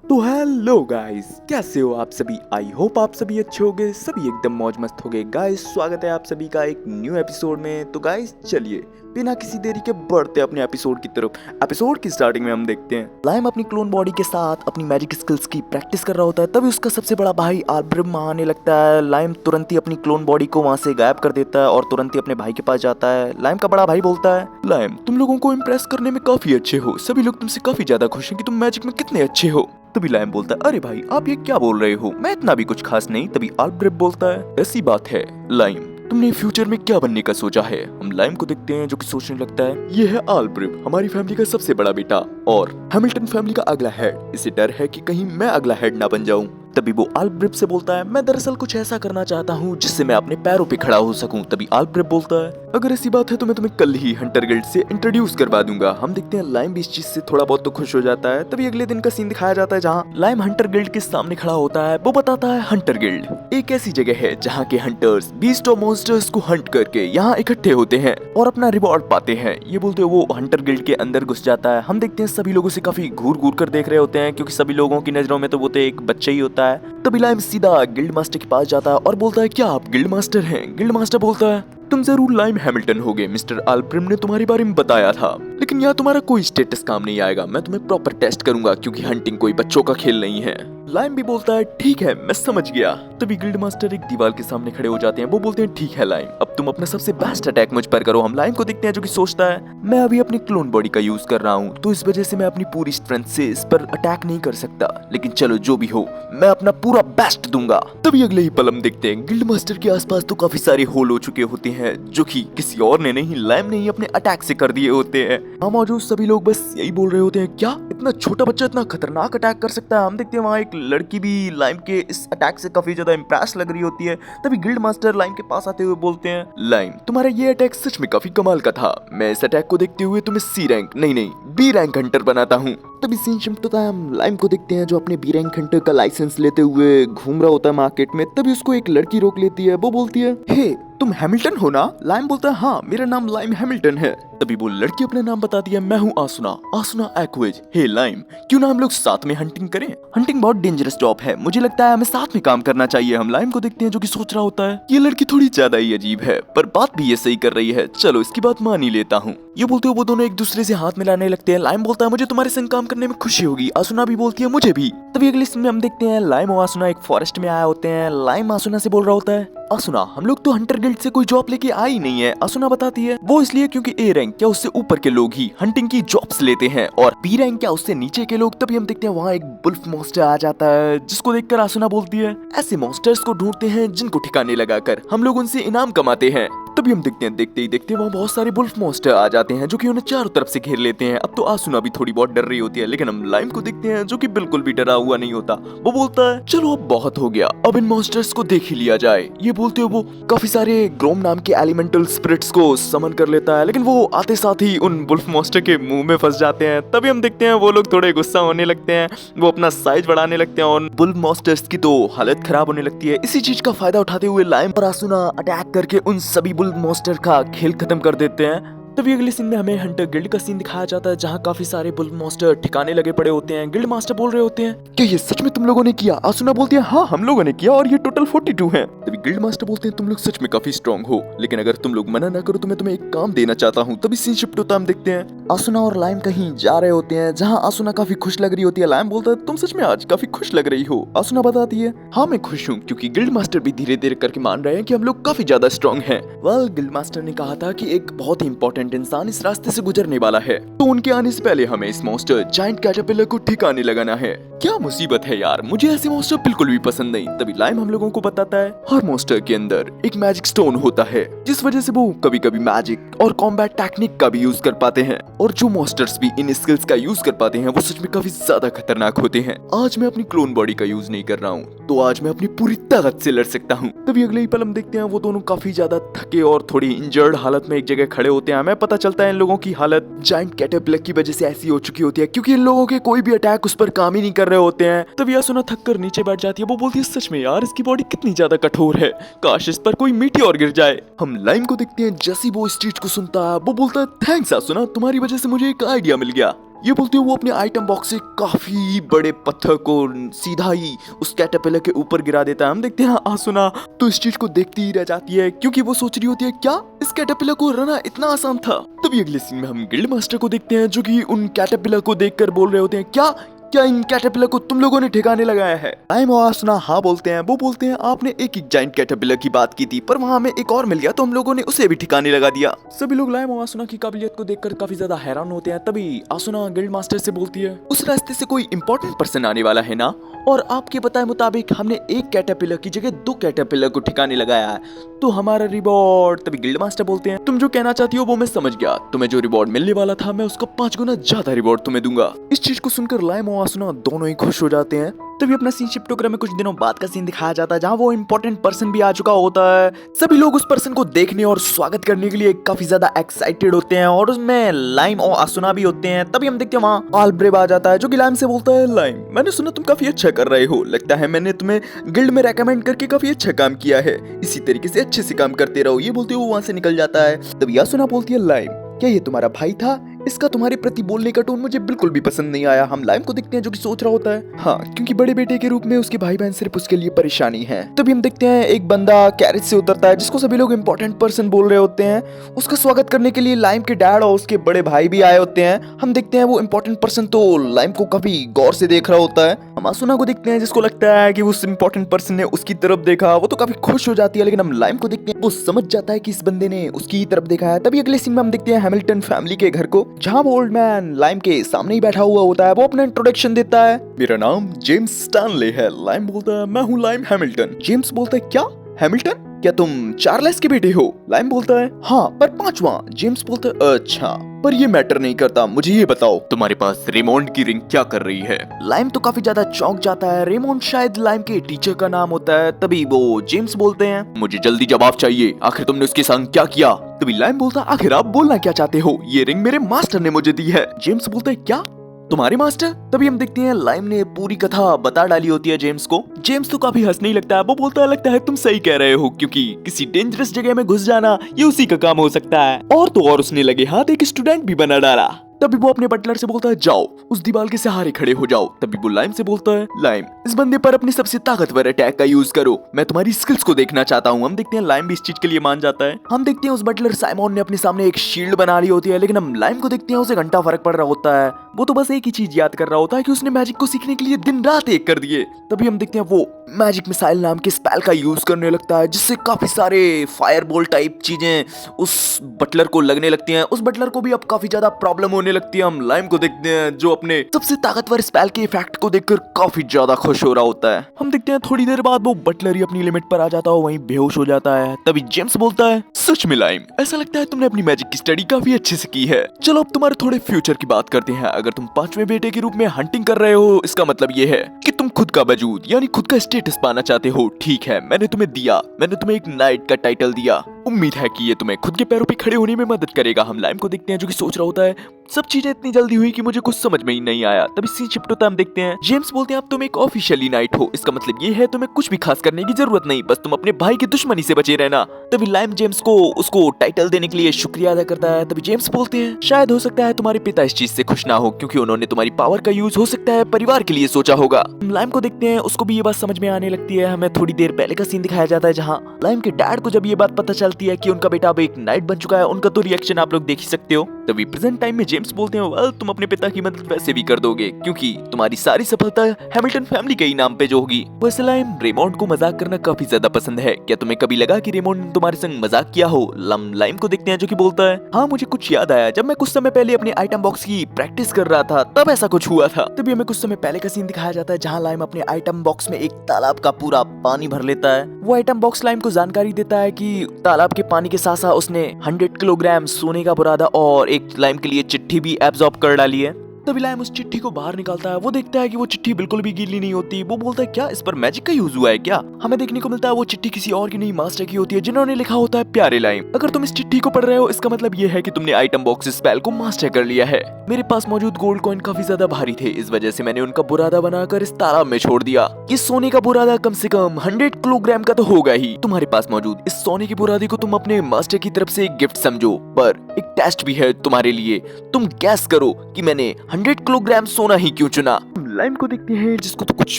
तो hello guys, कैसे हो आप सभी। आई होप आप सभी अच्छे होगे, सभी एकदम मौज मस्त होगे। गाइस स्वागत है आप सभी का एक न्यू एपिसोड में। तो गाइस चलिए बिना किसी देरी के बढ़ते अपने एपिसोड की तरफ। एपिसोड की स्टार्टिंग में हम देखते हैं लाइम अपनी क्लोन बॉडी के साथ अपनी मैजिक स्किल्स की प्रैक्टिस कर रहा होता है। तभी उसका सबसे बड़ा भाई आल्ब्रिम आने लगता है। लाइम तुरंत ही अपनी क्लोन बॉडी को वहाँ से गायब कर देता है और तुरंत ही अपने भाई के पास जाता है। लाइम का बड़ा भाई बोलता है, लाइम तुम लोगों को इम्प्रेस करने में काफी अच्छे हो, सभी लोग तुमसे काफी ज्यादा खुश हैं कि तुम मैजिक में कितने अच्छे हो। तभी लाइम बोलता है, अरे भाई आप ये क्या बोल रहे हो, मैं इतना भी कुछ खास नहीं। तभी आल्ब्रिम बोलता है, ऐसी बात है लाइम, तुमने फ्यूचर में क्या बनने का सोचा है। हम लाइम को देखते हैं जो कि सोचने लगता है, ये है आल्ब्रिम, हमारी फैमिली का सबसे बड़ा बेटा और हैमिल्टन फैमिली का अगला हेड। इसे डर है कि कहीं मैं अगला हेड ना बन जाऊं। तभी वो आल्ब्रिम से बोलता है, मैं दरअसल कुछ ऐसा करना चाहता हूँ जिससे मैं अपने पैरों पे खड़ा हो सकूं। तभी आल्ब्रिम बोलता है, अगर ऐसी बात है तो मैं तुम्हें कल ही हंटर गिल्ड से इंट्रोड्यूस करवा दूंगा। हम देखते हैं लाइम भी इस चीज से थोड़ा बहुत तो खुश हो जाता है। तभी अगले दिन का सीन दिखाया जाता है जहाँ लाइम हंटर गिल्ड के सामने खड़ा होता है। वो बताता है, हंटर गिल्ड एक ऐसी जगह है जहाँ के हंटर्स बीस्ट और मॉन्स्टर्स को हंट करके यहाँ इकट्ठे होते हैं और अपना रिवॉर्ड पाते हैं। ये बोलते वो हंटर गिल्ड के अंदर घुस जाता है। हम देखते हैं सभी लोगों से काफी घूर घूर कर देख रहे होते हैं क्योंकि सभी लोगों की नजरों में तो वो तो एक बच्चा ही होता है। तभी लाइम सीधा गिल्ड मास्टर के पास जाता है और बोलता है, क्या आप गिल्ड मास्टर हैं। गिल्ड मास्टर बोलता है, तुम जरूर लाइम हैमिल्टन होगे, मिस्टर आल्ब्रिम ने तुम्हारे बारे में बताया था, लेकिन यहाँ तुम्हारा कोई स्टेटस काम नहीं आएगा। मैं तुम्हें प्रॉपर टेस्ट करूंगा क्योंकि हंटिंग कोई बच्चों का खेल नहीं है। लाइम भी बोलता है, ठीक है मैं समझ गया। तभी गिल्ड मास्टर एक दीवार के सामने खड़े हो जाते हैं। वो बोलते हैं, ठीक है लाइम, अब तुम अपना सबसे बेस्ट अटैक मुझ पर करो। हम लाइम को देखते हैं जो कि सोचता है, मैं अभी अपनी क्लोन बॉडी का यूज कर रहा हूँ तो इस वजह से मैं अपनी पूरी स्ट्रेंथ से इस पर अटैक नहीं कर सकता, लेकिन चलो जो भी हो मैं अपना पूरा बेस्ट दूंगा। तभी अगले ही पल हम देखते हैं गिल्ड मास्टर के आसपास तो काफी सारे होल हो चुके होते हैं जो कि किसी और ने नहीं, लाइम ने ही अपने अटैक से कर दिए होते हैं। वहाँ मौजूद सभी लोग बस यही बोल रहे होते हैं, क्या इतना छोटा बच्चा इतना खतरनाक अटैक कर सकता है। हम देखते हैं वहाँ एक लड़की भी लाइम के इस अटैक से काफी ज्यादा इंप्रेस लग रही होती है। तभी गिल्ड मास्टर लाइम के पास आते हुए बोलते हैं, लाइम तुम्हारा ये अटैक सच में काफी कमाल का था। मैं इस अटैक को देखते हुए तुम्हें सी रैंक नहीं बी रैंक हंटर बनाता हूँ। तभी सीन शिफ्ट होता है, हम लाइम को देखते हैं जो अपने बी रैंक हंटर का लाइसेंस लेते हुए घूम रहा होता है मार्केट में। तभी उसको एक लड़की रोक लेती है। वो बोलती है, हे तुम हैमिल्टन हो ना। लाइम बोलता है, हाँ मेरा नाम लाइम हैमिल्टन है। तभी वो लड़की अपना नाम बताती है, मैं हूँ आसुना, आसुना एक्वेज। हे लाइम, क्यों ना हम लोग साथ में हंटिंग करें। हंटिंग बहुत डेंजरस जॉब है, मुझे लगता है हमें साथ में काम करना चाहिए। हम लाइम को देखते हैं जो कि सोच रहा होता है, ये लड़की थोड़ी ज्यादा ही अजीब है पर बात भी ये सही कर रही है, चलो इसकी बात मान ही लेता हूँ। ये बोलते हुए वो दोनों एक दूसरे से हाथ मिलाने लगते हैं। लाइम बोलता है, मुझे तुम्हारे संग काम करने में खुशी होगी। आसुना भी बोलती है, मुझे भी। तभी अगले सीन में हम देखते हैं लाइम और आसुना एक फॉरेस्ट में आए होते हैं। लाइम आसुना से बोल रहा होता है, आसुना हम लोग तो हंटर गिल्ड से कोई जॉब लेके आई नहीं है। आसुना बताती है, वो इसलिए क्योंकि ए रैंक क्या उससे ऊपर के लोग ही हंटिंग की जॉब्स लेते हैं और बी रैंक क्या उससे नीचे के लोग। तभी हम देखते हैं वहाँ एक बुल्फ मॉन्स्टर आ जाता है जिसको देखकर आसुना बोलती है, ऐसे मॉन्स्टर्स को ढूंढते हैं जिनको ठिकाने लगाकर हम लोग उनसे इनाम कमाते हैं। तभी हम देखते हैं देखते ही देखते वहाँ बहुत सारे बुल्फ मॉन्स्टर आ जाते हैं जो कि उन्हें चारों तरफ से घेर लेते हैं। अब तो आसुना भी थोड़ी बहुत डर रही होती है, लेकिन हम लाइम को देखते हैं जो कि बिल्कुल भी डरा हुआ नहीं होता। वो बोलता है, चलो अब बहुत हो गया, अब इन मॉन्स्टर्स को देख ही लिया जाए। ये बोलते हुए वो काफी सारे ग्रोम नाम के एलिमेंटल स्पिरिट्स को समन कर लेता है, लेकिन वो आते साथ ही उन बुल्फ मॉन्स्टर के मुंह में फंस जाते हैं। तभी हम देखते हैं वो लोग थोड़े गुस्सा होने लगते हैं, वो अपना साइज बढ़ाने लगते हैं और बुल्फ मॉन्स्टर्स की तो हालत खराब होने लगती है। इसी चीज का फायदा उठाते हुए लाइम और आसुना अटैक करके उन सभी बुल्फ मॉन्स्टर का खेल खत्म कर देते हैं। तभी अगले सीन में हमें हंटर गिल्ड का सीन दिखाया जाता है जहाँ काफी सारे बुल्फ मॉन्स्टर ठिकाने लगे पड़े होते हैं। गिल्ड मास्टर बोल रहे होते हैं, क्या ये सच में तुम लोगों ने किया। आसुना बोलती है, हाँ हम लोगों ने किया और ये टोटल 42 हैं। तभी गिल्ड मास्टर बोलते हैं, तुम लोग सच में काफी स्ट्रॉन्ग हो, लेकिन अगर तुम लोग मना ना करो तो मैं तुम्हें एक काम देना चाहता हूँ। तभी सीन शिफ्ट होता है, हम देखते हैं आसुना और लाइम कहीं जा रहे होते हैं जहाँ आसुना काफी खुश लग रही होती है। लाइम बोलता है, तुम सच में आज काफी खुश लग रही हो। आसुना बताती है, हाँ मैं खुश हूँ क्योंकि गिल्ड मास्टर भी धीरे धीरे करके मान रहे हैं कि हम लोग काफी ज्यादा स्ट्रॉन्ग हैं। वेल गिल्ड मास्टर ने कहा था कि एक बहुत ही इंपॉर्टेंट इंसान इस रास्ते से गुजरने वाला है, तो उनके आने से पहले हमें इस मॉन्स्टर जायंट कैटरपिलर को ठिकाने लगाना है। क्या मुसीबत है यार, मुझे ऐसे मॉन्स्टर बिल्कुल भी पसंद नहीं। तभी लाइम हम लोगों को बताता है, हर मॉन्स्टर के अंदर एक मैजिक स्टोन होता है जिस वजह से वो कभी कभी मैजिक और कॉम्बैट टेक्निक का भी यूज कर पाते हैं, और जो मॉन्स्टर्स भी इन स्किल्स का यूज कर पाते हैं वो सच में काफी ज्यादा खतरनाक होते हैं। आज मैं अपनी क्लोन बॉडी का यूज नहीं कर रहा हूँ तो आज मैं अपनी पूरी ताकत से लड़ सकता हूँ। तभी अगले ही पल हम देखते हैं वो दोनों काफी ज्यादा थके और थोड़ी इंजर्ड हालत में एक जगह खड़े होते हैं। हमें पता चलता है इन लोगों की हालत जायंट कैटरपिलर की वजह से ऐसी हो चुकी होती है क्योंकि इन लोगों के कोई भी अटैक उस पर काम ही नहीं कर रहे होते हैं। तभी आसुना थक कर नीचे बैठ जाती है। वो बोलती है, सच में यार इसकी बॉडी कितनी ज्यादा कठोर है, काश इस पर कोई मीटियोर गिर जाए। हम लाइम को देखते हैं जैसे वो इस चीज को सुनता है वो बोलता है, थैंक्स आसुना, तुम्हारी वजह से मुझे एक आइडिया मिल गया। ये बोलते हुए वो अपने आइटम बॉक्स से काफी बड़े पत्थर को सीधा ही उस कैटरपिलर के ऊपर गिरा देता है। हम देखते हैं आसुना तो इस चीज को देखती ही रह जाती है क्योंकि वो सोच रही होती है क्या इस कैटरपिलर को रहना इतना आसान था। तभी अगले सीन में हम गिल्ड मास्टर को देखते हैं जो कि उन कैटरपिलर को देखकर बोल रहे होते हैं क्या इन कैटरपिलर को तुम लोगों ने ठिकाने लगाया है। लाइम और आसुना हाँ बोलते हैं। वो बोलते हैं आपने एक जायंट कैटरपिलर की बात की थी पर वहाँ हमें एक और मिल गया तो हम लोगों ने उसे भी ठिकाने लगा दिया। सभी लोग लाइम और आसुना की काबिलियत को देखकर काफी ज्यादा हैरान होते हैं। तभी आसुना गिल्ड मास्टर से बोलती है उस रास्ते से कोई इंपॉर्टेंट पर्सन आने वाला है ना, और आपके बताए मुताबिक हमने एक कैटरपिलर की जगह 2 कैटरपिलर को ठिकाने लगाया है तो हमारा रिवॉर्ड। तभी गिल्ड मास्टर बोलते हैं तुम जो कहना चाहती हो वो मैं समझ गया, तुम्हें जो रिवॉर्ड मिलने वाला था मैं उसका 5 गुना ज्यादा रिवॉर्ड तुम्हें दूंगा। इस चीज को सुनकर लाइम और आसुना दोनों ही खुश हो जाते हैं। तभी अपना सीन शिफ्ट होकर हमें कुछ दिनों बाद का सीन दिखाया जाता है जहाँ वो इम्पोर्टेंट पर्सन भी आ चुका होता है। सभी लोग उस पर्सन को देखने और स्वागत करने के लिए काफी ज्यादा एक्साइटेड होते हैं और उसमें लाइम और आसुना भी होते हैं। तभी हम देखते हैं वहाँ आल्ब्रेव आ जाता है जो कि लाइम से बोलता है लाइम मैंने सुना तुम काफी अच्छा कर रहे हो, लगता है मैंने तुम्हें गिल्ड में रेकमेंड करके काफी अच्छा काम किया है, इसी तरीके से अच्छे से काम करते रहो। ये बोलते हुए वहाँ से निकल जाता है। तभी आसुना बोलती है लाइम क्या ये तुम्हारा भाई था? इसका तुम्हारे प्रति बोलने का टोन मुझे बिल्कुल भी पसंद नहीं आया। हम लाइम को देखते हैं जो कि सोच रहा होता है हाँ क्योंकि बड़े बेटे के रूप में उसके भाई बहन सिर्फ उसके लिए परेशानी है। तभी हम देखते हैं एक बंदा कैरेज से उतरता है जिसको सभी लोग इंपॉर्टेंट पर्सन बोल रहे होते हैं। उसका स्वागत करने के लिए लाइम के डैड और उसके बड़े भाई भी आए होते हैं। हम देखते हैं वो इंपॉर्टेंट पर्सन तो लाइम को काफी गौर से देख रहा होता है। हम आसुना को देखते हैं जिसको लगता है कि उस इंपॉर्टेंट पर्सन ने उसकी तरफ देखा, वो तो काफी खुश हो जाती है। लेकिन हम लाइम को देखते हैं वो समझ जाता है कि इस बंदे ने उसकी तरफ देखा है। तभी अगले सीन में हम देखते हैं हैमिल्टन फैमिली के घर को जहाँ वो ओल्ड मैन लाइम के सामने ही बैठा हुआ होता है। वो अपना इंट्रोडक्शन देता है मेरा नाम जेम्स स्टैनले है। लाइम बोलता है मैं हूँ लाइम हैमिल्टन। जेम्स बोलता है क्या हैमिल्टन, क्या तुम चार्ल्स के बेटे हो? लाइम बोलता है हाँ पर 5वां। जेम्स बोलता है अच्छा पर ये मैटर नहीं करता, मुझे ये बताओ तुम्हारे पास रेमोंड की रिंग क्या कर रही है? लाइम तो काफी ज्यादा चौंक जाता है। रेमोंड शायद लाइम के टीचर का नाम होता है। तभी वो जेम्स बोलते हैं मुझे जल्दी जवाब चाहिए, आखिर तुमने उसके संग क्या किया? तभी लाइम बोलता है आखिर आप बोलना क्या चाहते हो? ये रिंग मेरे मास्टर ने मुझे दी है। जेम्स बोलता है क्या तुम्हारे मास्टर? तभी हम देखते हैं लाइम ने पूरी कथा बता डाली होती है जेम्स को। जेम्स तो काफी हंसने ही लगता है। वो बोलता है लगता है तुम सही कह रहे हो क्योंकि किसी डेंजरस जगह में घुस जाना ये उसी का काम हो सकता है। और तो और उसने लगे हाथ एक स्टूडेंट भी बना डाला। तभी वो अपने बटलर से बोलता है जाओ उस दीवार के सहारे खड़े हो जाओ। तभी वो लाइम से बोलता है लाइम इस बंदे पर अपनी सबसे ताकतवर अटैक का यूज करो, मैं तुम्हारी स्किल्स को देखना चाहता हूँ। हम देखते हैं लाइम भी इस चीज के लिए मान जाता है। हम देखते हैं उस बटलर साइमन ने अपने सामने एक शील्ड बना ली होती है। लेकिन हम लाइम को देखते हैं उसे घंटा फर्क पड़ रहा होता है। वो तो बस एक ही चीज याद कर रहा होता है कि उसने मैजिक को सीखने के लिए दिन रात एक कर दिए। तभी हम देखते हैं वो मैजिक मिसाइल नाम के स्पेल का यूज करने लगता है जिससे काफी सारे फायरबॉल टाइप चीजें उस बटलर को लगने लगती हैं। उस बटलर को भी अब काफी ज्यादा प्रॉब्लम होने लगती है। हम लाइम को देखते हैं जो अपने सबसे ताकतवर स्पेल के इफेक्ट को देखकर काफी ज्यादा खुश हो रहा होता है। हम देखते हैं थोड़ी देर बाद वो बटलर ही अपनी लिमिट पर आ जाता है, वहीं बेहोश हो जाता है। तभी जेम्स बोलता है सच में लाइम ऐसा लगता है तुमने अपनी मैजिक की स्टडी काफी अच्छे से की है। चलो अब तुम्हारे थोड़े फ्यूचर की बात करते हैं। अगर तुम 5वें बेटे के रूप में हंटिंग कर रहे हो इसका मतलब ये है कि तुम खुद का वजूद यानी खुद का स्टेटस पाना चाहते हो। ठीक है मैंने तुम्हें एक नाइट का टाइटल दिया, उम्मीद है कि ये तुम्हें खुद के पैरों पे खड़े होने में मदद करेगा। हम लाइम को देखते हैं जो कि सोच रहा होता है सब चीजें इतनी जल्दी हुई कि मुझे कुछ समझ में ही नहीं आया। तभी सीन शिफ्ट होता है। हम देखते हैं जेम्स बोलते हैं अब तुम एक ऑफिशियली नाइट हो, इसका मतलब ये है तुम्हें कुछ भी खास करने की जरूरत नहीं, बस तुम अपने भाई की दुश्मनी से बचे रहना। तभी लाइम जेम्स को उसको टाइटल देने के लिए शुक्रिया अदा करता है। तभी जेम्स बोलते हैं शायद हो सकता है तुम्हारे पिता इस चीज से खुश ना हो क्योंकि उन्होंने तुम्हारी पावर का यूज हो सकता है परिवार के लिए सोचा होगा। हम लाइम को देखते हैं उसको भी ये बात समझ में आने लगती है। हमें थोड़ी देर पहले का सीन दिखाया जाता है जहाँ लाइम के डैड को जब ये बात पता चलती है कि उनका बेटा अब एक नाइट बन चुका है, उनका तो रिएक्शन आप लोग देख ही सकते हो। तभी प्रेजेंट टाइम में जेम्स बोलते हैं वेल तुम अपने पिता की मदद वैसे भी कर दोगे क्योंकि तुम्हारी सारी सफलता हैमिल्टन फैमिली के ही नाम पे जो होगी। वैसे लाइम रेमोंड को मजाक करना काफी ज्यादा पसंद है, क्या तुम्हें कभी लगा कि रेमोंड ने तुम्हारे संग मजाक किया हो? लाइम को देखते हैं जो कि बोलता है हाँ मुझे कुछ याद आया, जब मैं कुछ समय पहले अपने आइटम बॉक्स की प्रैक्टिस कर रहा था तब ऐसा कुछ हुआ था। तभी हमें कुछ समय पहले का सीन दिखाया जाता है जहाँ लाइम अपने आइटम बॉक्स में एक तालाब का पूरा पानी भर लेता है। वो आइटम बॉक्स लाइम को जानकारी देता है कि तालाब के पानी के साथ साथ उसने 100 किलोग्राम सोने का बुरादा और एक लाइम के लिए चिट्ठी भी एब्जॉर्ब कर डाली है। तभी लाइम उस चिट्ठी को बाहर निकालता है। वो देखता है कि वो चिट्ठी बिल्कुल भी गीली नहीं होती। वो बोलता है क्या इस पर मैजिक का यूज हुआ है क्या? हमें देखने को मिलता है वो चिट्ठी किसी और की नहीं मास्टर की होती है जिन्होंने लिखा होता है प्यारे लाइम अगर तुम इस चिट्ठी को पढ़ रहे हो इसका मतलब ये है कि तुमने आइटम बॉक्स स्पेल को मास्टर कर लिया है। मेरे पास मौजूद गोल्ड कॉइन काफी ज्यादा भारी थे, इस वजह से मैंने उनका बुरादा बनाकर इस तालाब में छोड़ दिया। ये सोने का बुरादा कम से कम 100 किलोग्राम का तो होगा ही। तुम्हारे पास मौजूद इस सोने की बुरादे को तुम अपने मास्टर की तरफ से एक गिफ्ट समझो, पर एक टेस्ट भी है तुम्हारे लिए। तुम गैस करो कि मैंने 100 किलोग्राम सोना ही क्यों चुना? लाइम को देखते हैं जिसको तो कुछ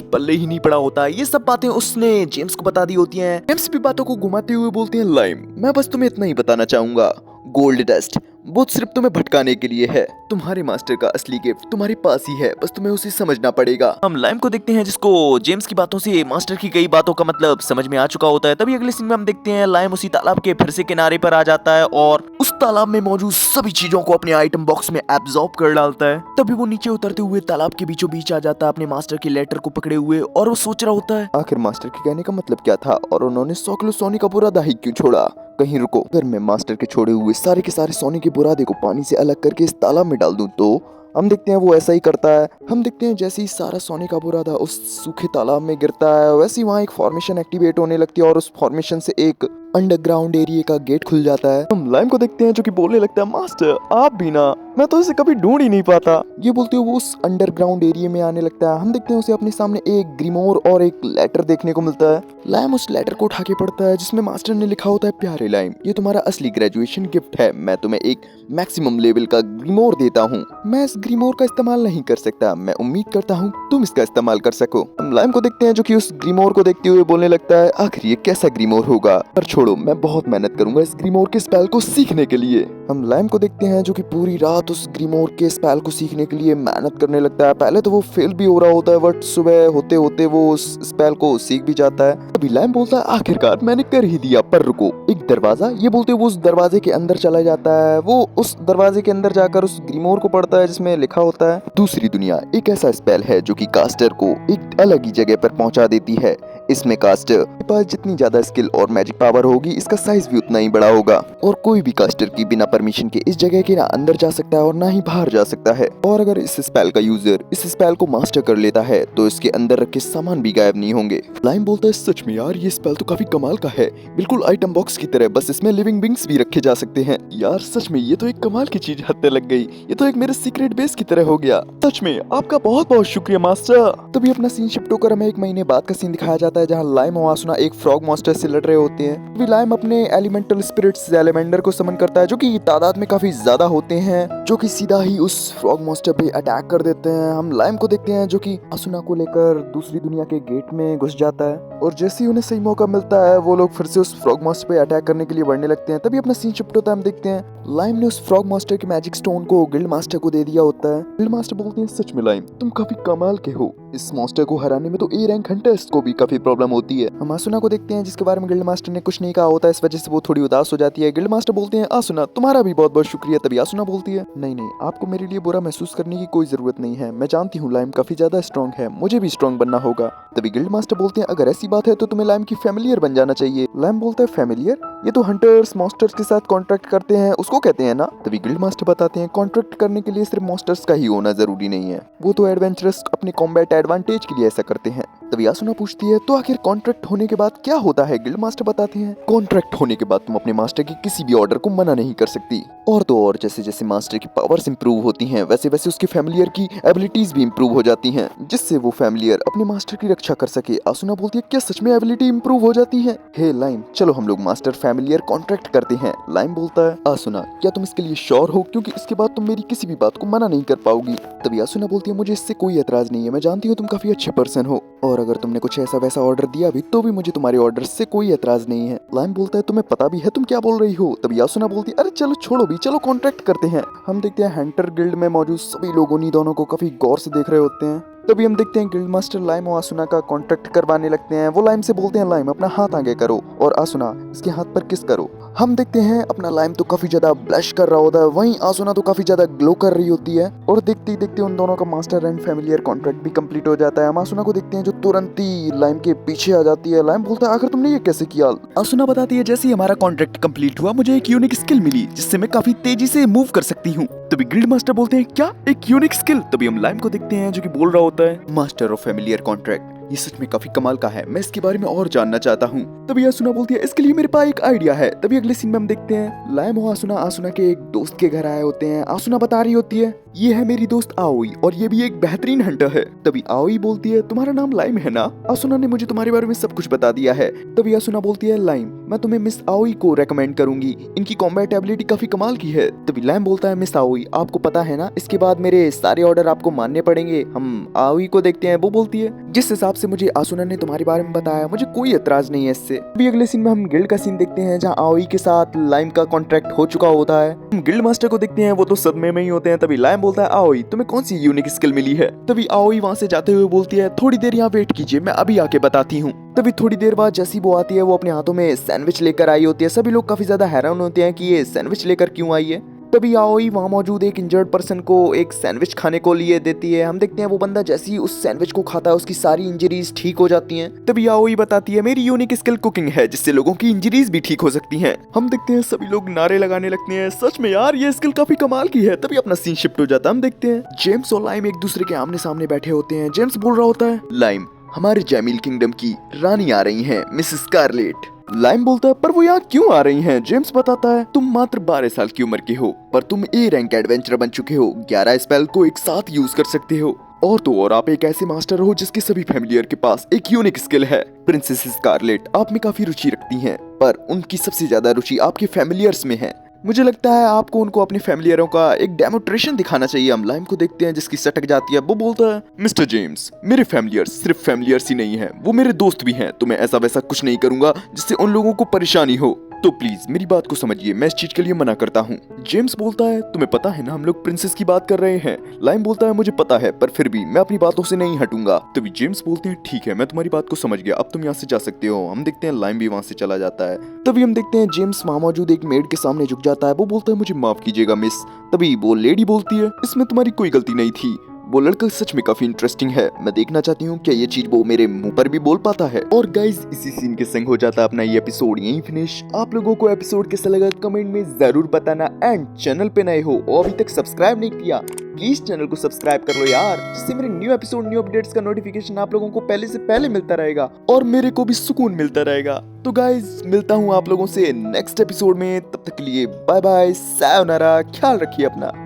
पल्ले ही नहीं पड़ा होता। ये सब बातें उसने जेम्स को बता दी होती हैं। जेम्स भी बातों को घुमाते हुए बोलते हैं, लाइम मैं बस तुम्हें इतना ही बताना चाहूंगा, गोल्ड डस्ट वो सिर्फ तुम्हें भटकाने के लिए है। तुम्हारे मास्टर का असली गिफ्ट तुम्हारे पास ही है, बस तुम्हें उसे समझना पड़ेगा। हम लाइम को देखते हैं जिसको जेम्स की बातों से मास्टर की कई बातों का मतलब समझ में आ चुका होता है। तभी अगले सीन में हम देखते हैं लाइम उसी तालाब के फिर से किनारे पर आ जाता है और उस तालाब में मौजूद सभी चीजों को अपने आइटम बॉक्स में एब्जॉर्ब कर डालता है। तभी वो नीचे उतरते हुए तालाब के बीचों बीच आ जाता है अपने मास्टर के लेटर को पकड़े हुए, और वो सोच रहा होता है आखिर मास्टर के कहने का मतलब क्या था और उन्होंने 100 किलो सोने का बुरादा ही क्यों छोड़ा। कहीं रुको, अगर मैं मास्टर के छोड़े हुए सारे के सारे सोने के बुरादे को पानी से अलग करके इस तालाब में डाल दूं तो हम देखते हैं वो ऐसा ही करता है। हम देखते हैं जैसे ही सारा सोने का बुरादा उस सूखे तालाब में गिरता है वैसे ही वहाँ एक फॉर्मेशन एक्टिवेट होने लगती है और उस फॉर्मेशन से एक अंडरग्राउंड एरिया का गेट खुल जाता है। हम लाइम को देखते हैं जो कि बोलने लगता है, मास्टर आप भी ना, मैं तो इसे कभी ढूंढ ही नहीं पाता। ये बोलते हुए वो उस अंडरग्राउंड एरिया में आने लगता है। हम देखते हैं उसे अपने सामने एक ग्रीमोर और एक लेटर देखने को मिलता है। लाइम उस लेटर को उठा के पढ़ता है जिसमें मास्टर ने लिखा होता है, प्यारे लाइम ये तुम्हारा असली ग्रेजुएशन गिफ्ट है, मैं तुम्हें एक मैक्सिमम लेवल का ग्रीमोर देता हूँ। मैं इस ग्रीमोर का इस्तेमाल नहीं कर सकता, मैं उम्मीद करता हूँ तुम इसका इस्तेमाल कर सको। हम लाइम को देखते हैं जो कि उस ग्रीमोर को देखते हुए बोलने लगता है, आखिर ये कैसा ग्रीमोर होगा, पर छोड़ो मैं बहुत मेहनत करूंगा इस ग्रीमोर के स्पेल को सीखने के लिए। हम लाइम को देखते हैं जो कि पूरी रात उस ग्रीमोर के स्पेल को सीखने के लिए मेहनत करने लगता है। पहले तो वो फेल भी हो रहा होता है बट सुबह होते होते वो उस स्पेल को सीख भी जाता है। अभी लाइम बोलता है, आखिरकार मैंने कर ही दिया, पर रुको, एक दरवाजा। ये बोलते वो उस दरवाजे के अंदर चला जाता है। वो उस दरवाजे के अंदर जाकर उस ग्रीमोर को पढ़ता है जिसमें लिखा होता है, दूसरी दुनिया एक ऐसा स्पेल है जो कि कास्टर को एक अलग ही जगह पर पहुंचा देती है। इसमें कास्टर के पास जितनी ज्यादा स्किल और मैजिक पावर होगी इसका साइज भी उतना ही बड़ा होगा और कोई भी कास्टर की बिना परमिशन के इस जगह के ना अंदर जा सकता है और ना ही बाहर जा सकता है। और अगर इस स्पेल का यूजर इस स्पेल को मास्टर कर लेता है तो इसके अंदर रखे सामान भी गायब नहीं होंगे। लाइम बोलता है, सच में यार ये स्पेल तो काफी कमाल का है, बिल्कुल आइटम बॉक्स की तरह, बस इसमें लिविंग बिंग्स भी रखे जा सकते हैं। यार सच में ये तो एक कमाल की चीज हाथ लग गई, ये तो एक मेरे सीक्रेट बेस की तरह हो गया। सच में आपका बहुत बहुत शुक्रिया मास्टर। तभी अपना सीन शिफ्ट होकर हमें एक महीने बाद का सीन दिखाया जाता है जहाँ लाइम और आसुना एक फ्रॉग मॉन्स्टर से लड़ रहे होते हैं। तभी लाइम अपने एलिमेंटल स्पिरिट्स सैलेमेंडर को समन करता है जो कि तादाद में काफी ज्यादा होते हैं, जो कि सीधा ही उस फ्रॉग मॉन्स्टर पे अटैक कर देते हैं। हम लाइम को देखते हैं जो कि आसुना को लेकर दूसरी दुनिया के गेट में घुस जाता है और जैसे ही उन्हें सही मौका मिलता है वो लोग फिर से उस फ्रॉग मॉन्स्टर पे अटैक करने के लिए बढ़ने लगते हैं। तभी अपना सीन शिफ्ट होता है, हम देखते हैं लाइम ने उस फ्रॉग मास्टर के मैजिक स्टोन को गिल्ड मास्टर को दे दिया होता है। गिल्ड मास्टर बोलते हैं, सच में लाइम तुम काफी कमाल के हो, इस मॉन्स्टर को हराने में तो ए रैंक हंटर्स को भी काफी प्रॉब्लम होती है। हम आसुना को देखते हैं जिसके बारे में गिल्ड मास्टर ने कुछ नहीं कहा होता है, इस वजह से वो थोड़ी उदास हो जाती है। गिल्ड मास्टर बोलते हैं, आसुना तुम्हारा भी बहुत बहुत शुक्रिया। तभी आसुना बोलती है, नहीं नहीं आपको मेरे लिए बुरा महसूस करने की कोई जरूरत नहीं है, मैं जानती हूँ लाइम काफी ज्यादा स्ट्रॉन्ग है, मुझे भी स्ट्रॉन्ग बनना होगा। तभी गिल्ड मास्टर बोलते हैं, अगर ऐसी बात है तो तुम्हें लाइम की फैमिलियर बन जाना चाहिए। लाइम बोलता है, फैमिलियर? ये तो हंटर्स मॉन्स्टर्स के साथ कॉन्ट्रैक्ट करते हैं उसको कहते हैं ना। तभी गिल्ड मास्टर बताते हैं, कॉन्ट्रैक्ट करने के लिए सिर्फ मॉन्स्टर्स का ही होना जरूरी नहीं है, वो तो एडवेंचरस अपने कॉम्बैट एडवांटेज के लिए ऐसा करते हैं। तभी आसुना पूछती है, तो आखिर कॉन्ट्रैक्ट होने के बाद क्या होता है? गिल्ड मास्टर बताते हैं, कॉन्ट्रैक्ट होने के बाद तुम अपने मास्टर की किसी भी ऑर्डर को मना नहीं कर सकती। और तो और जैसे जैसे मास्टर की पावर्स इंप्रूव होती हैं वैसे वैसे उसके फैमिलियर की एबिलिटीज भी इंप्रूव हो जाती हैं जिससे वो फैमिलियर अपने मास्टर की रक्षा कर सके। आसुना बोलती है, क्या सच में एबिलिटी इंप्रूव हो जाती है? हे लाइम चलो हम लोग मास्टर फैमिलियर कॉन्ट्रैक्ट करते हैं। लाइम बोलता है, आसुना क्या तुम इसके लिए श्योर हो, क्योंकि इसके बाद तुम मेरी किसी भी बात को मना नहीं कर पाओगी। तभी आसुना बोलती है, मुझे इससे कोई एतराज नहीं है, मैं जानती हूँ तुम काफी अच्छे पर्सन हो और अगर तुमने कुछ ऐसा वैसा ऑर्डर दिया भी तो भी मुझे तुम्हारे ऑर्डर से कोई एतराज नहीं है। लाइम बोलता है, तुम्हें पता भी है तुम क्या बोल रही हो? तभी आसुना बोलती है, अरे चलो छोड़ो भी, चलो कॉन्ट्रैक्ट करते हैं। हम देखते हैं हंटर गिल्ड में मौजूद सभी लोग उन्हीं दोनों को काफी गौर से देख रहे होते हैं। तभी हम देखते हैं गिल्ड मास्टर लाइम और आसुना का कॉन्ट्रैक्ट करवाने लगते हैं। वो लाइम से बोलते हैं, लाइम अपना हाथ आगे करो और आसुना इसके हाथ पर किस करो। हम देखते हैं अपना लाइम तो काफी ज्यादा ब्लश कर रहा होता है, वहीं आसुना तो काफी ज्यादा ग्लो कर रही होती है और देखते ही देखते उन दोनों का मास्टर एंड फैमिलियर कॉन्ट्रैक्ट भी कंप्लीट हो जाता है। हम आसुना को देखते हैं जो तुरंत ही लाइम के पीछे आ जाती है। लाइम बोलता है, आखिर तुमने ये कैसे किया? आसुना बताती है, जैसे ही हमारा कॉन्ट्रैक्ट कंप्लीट हुआ मुझे एक यूनिक स्किल मिली जिससे मैं काफी तेजी से मूव कर सकती हूँ। तभी गिल्ड मास्टर बोलते हैं, क्या एक यूनिक स्किल? तभी हम लाइम को देखते हैं जो कि बोल रहा होता है, मास्टर ऑफ फैमिलियर कॉन्ट्रैक्ट, ये सच में काफी कमाल का है, मैं इसके बारे में और जानना चाहता हूँ। तभी आसुना बोलती है, इसके लिए मेरे पास एक आइडिया है। तभी अगले सीन में हम देखते हैं लाइम और आसुना के एक दोस्त के घर आए होते हैं। आसुना बता रही होती है, ये है मेरी दोस्त आओई और ये भी एक बेहतरीन हंटर है। तभी आओई बोलती है तुम्हारा नाम लाइम है ना? असुना ने मुझे तुम्हारे बारे में सब कुछ बता दिया है। तभी असुना बोलती है लाइम मैं तुम्हें मिस आओई को रेकमेंड करूंगी, इनकी कॉम्बैट एबिलिटी काफी कमाल की है। तभी लाइम बोलता है मिस आओई आपको पता है ना इसके बाद मेरे सारे ऑर्डर आपको मानने पड़ेंगे। हम आओई को देखते हैं। वो बोलती है जिस हिसाब से मुझे असुना ने तुम्हारे बारे में बताया मुझे कोई एतराज नहीं है इससे। अभी अगले सीन में हम गिल्ड का सीन देखते हैं जहाँ आओई के साथ लाइम का कॉन्ट्रैक्ट हो चुका होता है। हम गिल्ड मास्टर को देखते हैं वो तो सदमे में ही होते हैं। तभी लाइम बोलता है आओई तुम्हें कौन सी यूनिक स्किल मिली है? तभी आओई वहाँ से जाते हुए बोलती है थोड़ी देर यहाँ वेट कीजिए मैं अभी आके बताती हूँ। तभी थोड़ी देर बाद जैसी वो आती है वो अपने हाथों में सैंडविच लेकर आई होती है। सभी लोग काफी ज्यादा हैरान होते हैं कि ये सैंडविच लेकर क्यों आई है। तभी आओई वहाँ मौजूद एक इंजर्ड पर्सन को एक सैंडविच खाने को लिए देती है। हम देखते हैं वो बंदा जैसे ही उस सैंडविच को खाता है उसकी सारी इंजरीज ठीक हो जाती हैं। तभी आओई बताती है मेरी यूनिक स्किल कुकिंग है जिससे लोगों की इंजरीज भी ठीक हो सकती हैं। हम देखते हैं सभी लोग नारे लगाने लगते हैं सच में यार ये स्किल काफी कमाल की है। तभी अपना सीन शिफ्ट हो जाता है। हम देखते हैं जेम्स और लाइम एक दूसरे के आमने सामने बैठे होते हैं। जेम्स बोल रहा होता है लाइम हमारे जैमिल किंगडम की रानी आ रही हैं मिस स्कारलेट। लाइम बोलता है पर वो यहाँ क्यों आ रही हैं? जेम्स बताता है तुम मात्र 12 साल की उम्र के हो पर तुम ए रैंक एडवेंचर बन चुके हो, 11 स्पेल को एक साथ यूज कर सकते हो और तो और आप एक ऐसे मास्टर हो जिसके सभी फैमिलियर के पास एक यूनिक स्किल है। प्रिंसेस स्कारलेट आप में काफी रुचि रखती हैं पर उनकी सबसे ज्यादा रुचि आपके फैमिलियर्स में है। मुझे लगता है आपको उनको अपने फैमिलियरों का एक डेमोन्स्ट्रेशन दिखाना चाहिए। हम लाइम को देखते हैं जिसकी सटक जाती है। वो बोलता है मिस्टर जेम्स मेरे फैमिलियर्स सिर्फ फैमिलियर्स ही नहीं है वो मेरे दोस्त भी हैं, तो मैं ऐसा वैसा कुछ नहीं करूंगा जिससे उन लोगों को परेशानी हो, तो प्लीज मेरी बात को समझिए मैं इस चीज के लिए मना करता हूँ। जेम्स बोलता है तुम्हें पता है ना हम लोग प्रिंसेस की बात कर रहे हैं। लाइम बोलता है मुझे पता है पर फिर भी मैं अपनी बातों से नहीं हटूंगा। तभी जेम्स बोलते हैं ठीक है मैं तुम्हारी बात को समझ गया अब तुम यहाँ से जा सकते हो। हम देखते हैं लाइम भी वहाँ से चला जाता है। तभी हम देखते हैं जेम्स वहाँ मौजूद एक मेड के सामने झुक जाता है। वो बोलता है मुझे माफ कीजिएगा मिस। तभी वो लेडी बोलती है इसमें तुम्हारी कोई गलती नहीं थी, वो लड़का सच में काफी इंटरेस्टिंग है, मैं देखना चाहती हूँ क्या ये चीज वो मेरे मुंह पर भी बोल पाता है। और गाइज इसी सीन के संग हो जाता है अपना ये एपिसोड यहीं फिनिश। आप लोगों को एपिसोड कैसा लगा कमेंट में जरूर बताना एंड चैनल पे नए हो और अभी तक सब्सक्राइब नहीं किया प्लीज चैनल को सब्सक्राइब कर लो यार, जिससे मेरे न्यू एपिसोड न्यू अपडेट्स का नोटिफिकेशन आप लोगों को पहले से पहले मिलता रहेगा और मेरे को भी सुकून मिलता रहेगा। तो गाइज मिलता हूँ आप लोगों से नेक्स्ट एपिसोड में, तब तक के लिए बाय बाय सायोनारा, ख्याल रखिए अपना।